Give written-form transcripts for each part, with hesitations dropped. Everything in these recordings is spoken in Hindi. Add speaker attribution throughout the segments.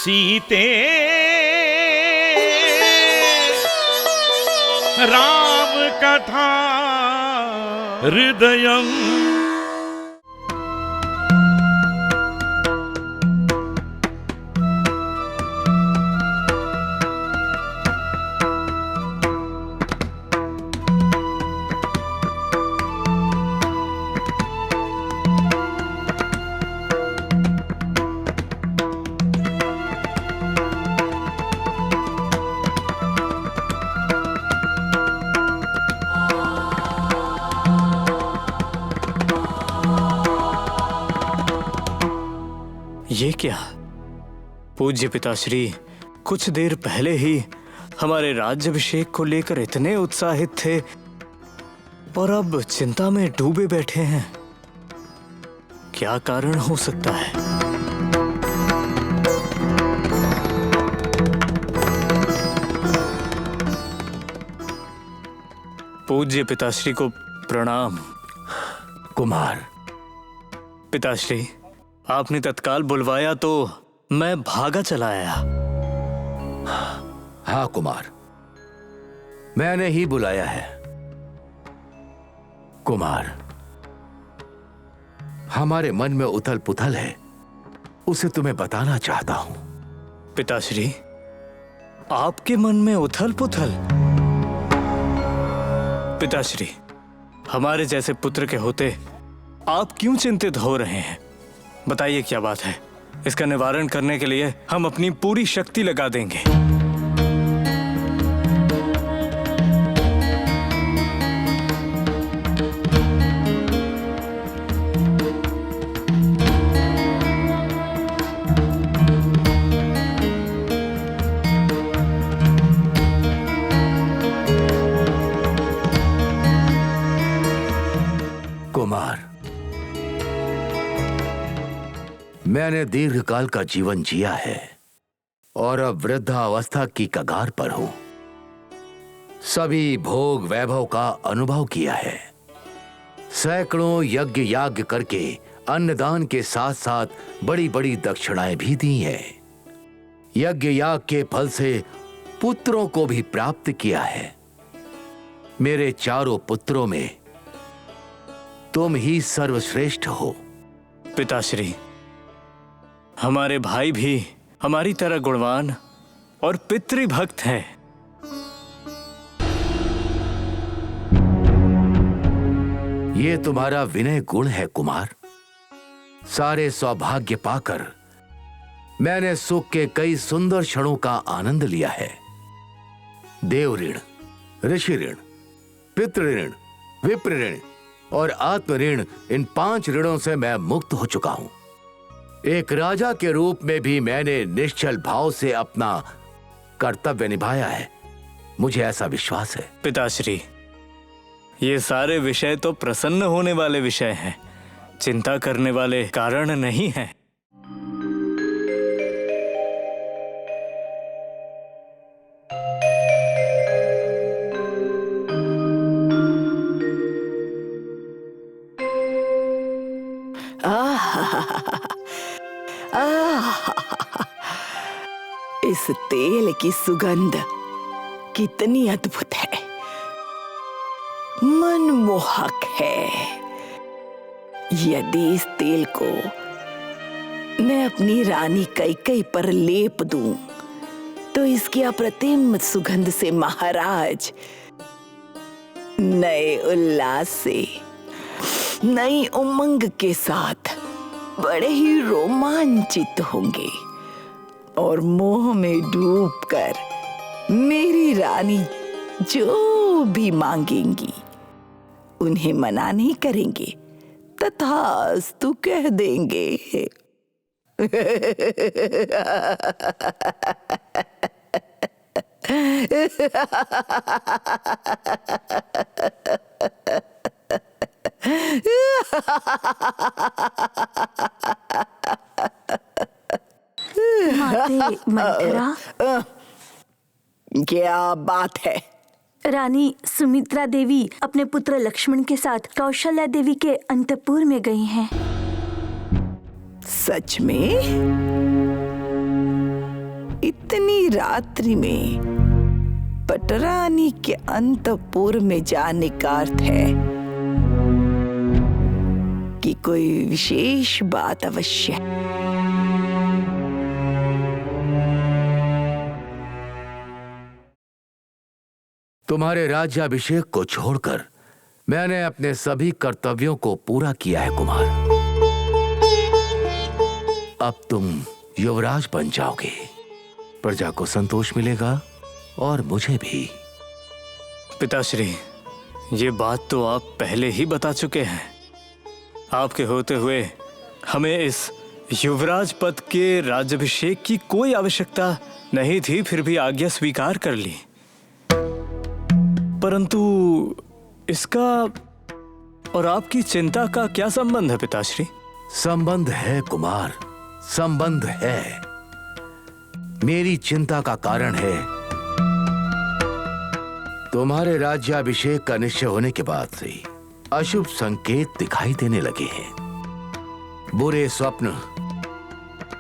Speaker 1: सीते राम कथा हृदयम्।
Speaker 2: ये क्या? पूज्य पिताश्री कुछ देर पहले ही हमारे राज्याभिषेक को लेकर इतने उत्साहित थे और अब चिंता में डूबे बैठे हैं। क्या कारण हो सकता है? पूज्य पिताश्री को प्रणाम।
Speaker 3: कुमार,
Speaker 2: पिताश्री, आपने तत्काल बुलवाया तो मैं भागा चला आया।
Speaker 3: हाँ कुमार, मैंने ही बुलाया है। कुमार, हमारे मन में उथल पुथल है, उसे तुम्हें बताना चाहता हूं।
Speaker 2: पिताश्री, आपके मन में उथल पुथल? पिताश्री, हमारे जैसे पुत्र के होते आप क्यों चिंतित हो रहे हैं? बताइए क्या बात है। इसका निवारण करने के लिए हम अपनी पूरी शक्ति लगा देंगे।
Speaker 3: कुमार, मैंने दीर्घकाल का जीवन जिया है और अब वृद्धावस्था की कगार पर हूं। सभी भोग वैभव का अनुभव किया है। सैकड़ों यज्ञ याग करके अन्नदान के साथ साथ बड़ी बड़ी दक्षिणाएं भी दी हैं। यज्ञ याग के फल से पुत्रों को भी प्राप्त किया है। मेरे चारों पुत्रों में तुम ही सर्वश्रेष्ठ हो।
Speaker 2: पिताश्री, हमारे भाई भी हमारी तरह गुणवान और पितृभक्त हैं।
Speaker 3: ये तुम्हारा विनय गुण है कुमार। सारे सौभाग्य पाकर मैंने सुख के कई सुंदर क्षणों का आनंद लिया है। देव ऋण, ऋषि ऋण, पितृ ऋण, विप्र ऋण और आत्म ऋण, इन 5 ऋणों से मैं मुक्त हो चुका हूं। एक राजा के रूप में भी मैंने निश्चल भाव से अपना कर्तव्य निभाया है। मुझे ऐसा विश्वास है।
Speaker 2: पिताश्री, ये सारे विषय तो प्रसन्न होने वाले विषय हैं, चिंता करने वाले कारण नहीं हैं।
Speaker 4: इस तेल की सुगंध कितनी अद्भुत है, मनमोहक है। यदि इस तेल को मैं अपनी रानी कैकेयी पर लेप दूं, तो इसकी अप्रतिम सुगंध से महाराज नए उल्लास से, नई उमंग के साथ बड़े ही रोमांचित होंगे और मोह में डूबकर मेरी रानी जो भी मांगेंगी उन्हें मना नहीं करेंगे, तथास्तु कह देंगे।
Speaker 5: माते मंथरा,
Speaker 4: क्या बात है?
Speaker 5: रानी सुमित्रा देवी अपने पुत्र लक्ष्मण के साथ कौशल्या देवी के अंतपुर में गई हैं।
Speaker 4: सच में? इतनी रात्रि में पटरानी के अंतपुर में जाने का अर्थ है कि कोई विशेष बात अवश्य है।
Speaker 3: तुम्हारे राज्याभिषेक को छोड़कर मैंने अपने सभी कर्तव्यों को पूरा किया है कुमार। अब तुम युवराज बन जाओगे। प्रजा को संतोष मिलेगा और मुझे भी।
Speaker 2: पिताश्री, ये बात तो आप पहले ही बता चुके हैं। आपके होते हुए हमें इस युवराज पद के राज्याभिषेक की कोई आवश्यकता नहीं थी, फिर भी आज्ञा स्वीकार कर ली। परंतु इसका और आपकी चिंता का क्या संबंध है पिताश्री?
Speaker 3: संबंध है कुमार, संबंध है। मेरी चिंता का कारण है तुम्हारे राज्याभिषेक का निश्चय होने के बाद से अशुभ संकेत दिखाई देने लगे हैं। बुरे स्वप्न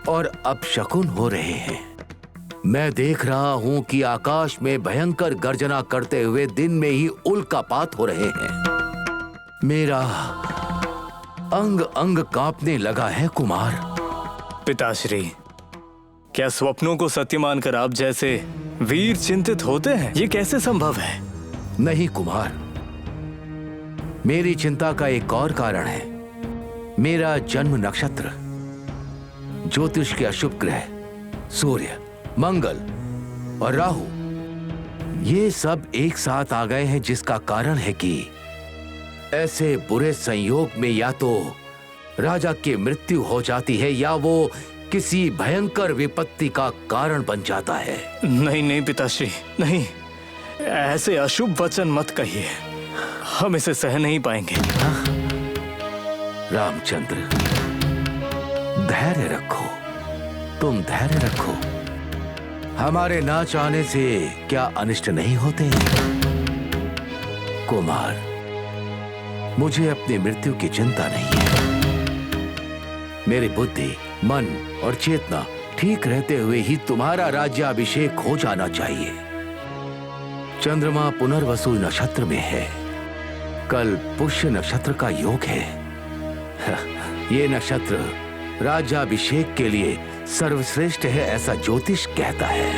Speaker 3: और अपशकुन हो रहे हैं। मैं देख रहा हूं कि आकाश में भयंकर गर्जना करते हुए दिन में ही उल्कापात हो रहे हैं। मेरा अंग अंग कांपने लगा है कुमार।
Speaker 2: पिताश्री, क्या स्वप्नों को सत्य मानकर आप जैसे वीर चिंतित होते हैं? ये कैसे संभव है?
Speaker 3: नहीं कुमार, मेरी चिंता का एक और कारण है। मेरा जन्म नक्षत्र, ज्योतिष के अशुभ ग्रह सूर्य, मंगल और राहु, ये सब एक साथ आ गए हैं, जिसका कारण है कि ऐसे बुरे संयोग में या तो राजा की मृत्यु हो जाती है या वो किसी भयंकर विपत्ति का कारण बन जाता है।
Speaker 2: नहीं नहीं पिताश्री, नहीं, ऐसे अशुभ वचन मत कहिए, हम इसे सह नहीं पाएंगे।
Speaker 3: रामचंद्र, धैर्य रखो, तुम धैर्य रखो। हमारे ना चाहने से क्या अनिष्ट नहीं होते? कुमार, मुझे अपनी मृत्यु की चिंता नहीं है। मेरी बुद्धि, मन और चेतना ठीक रहते हुए ही तुम्हारा राज्याभिषेक हो जाना चाहिए। चंद्रमा पुनर्वसु नक्षत्र में है, कल पुष्य नक्षत्र का योग है। ये नक्षत्र राज्याभिषेक के लिए सर्वश्रेष्ठ है, ऐसा ज्योतिष कहता है।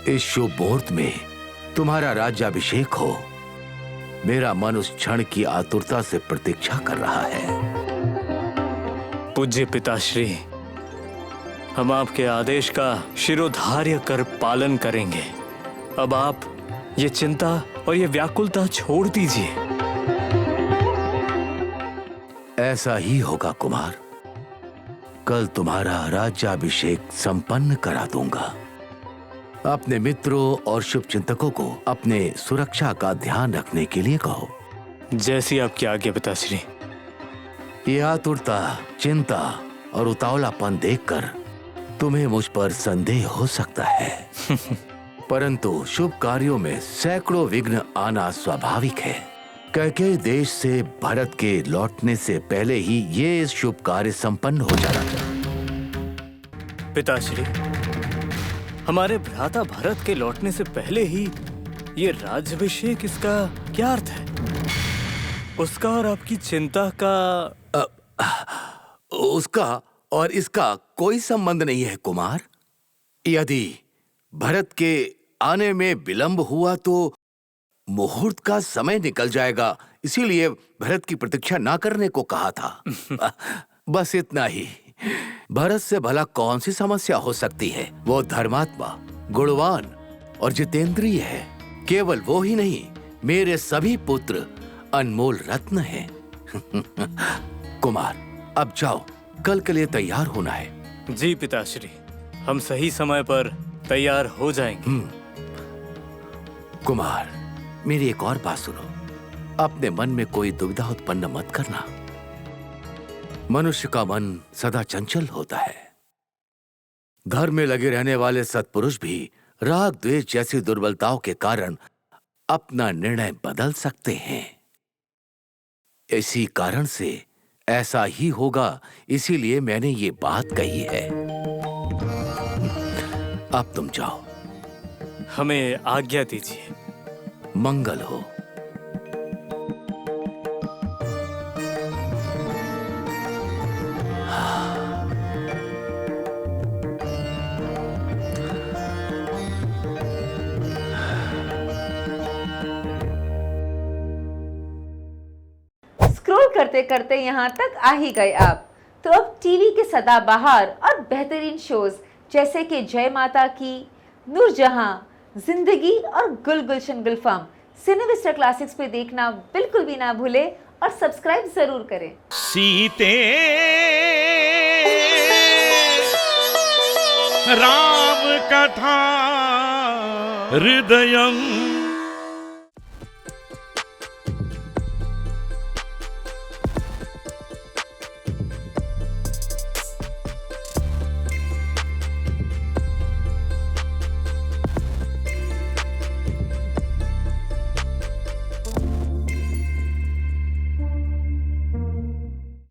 Speaker 3: इस शुभ मुहूर्त में तुम्हारा राज्याभिषेक हो, मेरा मन उस क्षण की आतुरता से प्रतीक्षा कर रहा है।
Speaker 2: पूज्य पिताश्री, हम आपके आदेश का शिरोधार्य कर पालन करेंगे। अब आप ये चिंता और ये व्याकुलता छोड़ दीजिए।
Speaker 3: ऐसा ही होगा कुमार। कल तुम्हारा राज्याभिषेक संपन्न करा दूंगा। अपने मित्रों और शुभचिंतकों को अपने सुरक्षा का ध्यान रखने के लिए कहो।
Speaker 2: जैसी आपकी आज्ञा पिताश्री।
Speaker 3: ये आतुरता, चिंता और उतावलापन देखकर तुम्हें मुझ पर संदेह हो सकता है, परंतु शुभ कार्यों में सैकड़ों विघ्न आना स्वाभाविक है। कैकेयी देश से भरत के लौटने से पहले ही ये शुभ कार्य संपन्न हो जाना चाहिए।
Speaker 2: पिताश्री, हमारे भ्राता भरत के लौटने से पहले ही ये राज्याभिषेक, इसका क्या अर्थ है? उसका और आपकी चिंता का
Speaker 3: उसका और इसका कोई संबंध नहीं है कुमार। यदि भरत के आने में विलंब हुआ तो मुहूर्त का समय निकल जाएगा, इसीलिए भरत की प्रतीक्षा ना करने को कहा था। बस इतना ही। भरत से भला कौन सी समस्या हो सकती है? वो धर्मात्मा, गुणवान और जितेंद्रिय है। केवल वो ही नहीं, मेरे सभी पुत्र अनमोल रत्न हैं। कुमार, अब जाओ, कल के लिए तैयार होना है।
Speaker 2: जी पिताश्री, हम सही समय पर तैयार हो जाएंगे।
Speaker 3: कुमार, मेरी एक और बात सुनो। अपने मन में कोई दुविधा उत्पन्न मत करना। मनुष्य का मन सदा चंचल होता है। घर में लगे रहने वाले सत्पुरुष भी राग द्वेष जैसी दुर्बलताओं के कारण अपना निर्णय बदल सकते हैं। इसी कारण से ऐसा ही होगा, इसीलिए मैंने ये बात कही है। अब तुम जाओ।
Speaker 2: हमें आज्ञा दीजिए।
Speaker 3: मंगल हो।
Speaker 6: स्क्रॉल करते करते यहाँ तक आ ही गए आप, तो अब टीवी के सदाबहार और बेहतरीन शोज जैसे कि जय माता की, नूरजहां, जिंदगी और गुल गुलशन गुलफाम सिनेविस्टा क्लासिक्स पे देखना बिल्कुल भी ना भूले और सब्सक्राइब जरूर करें।
Speaker 1: सीते राम कथा हृदयं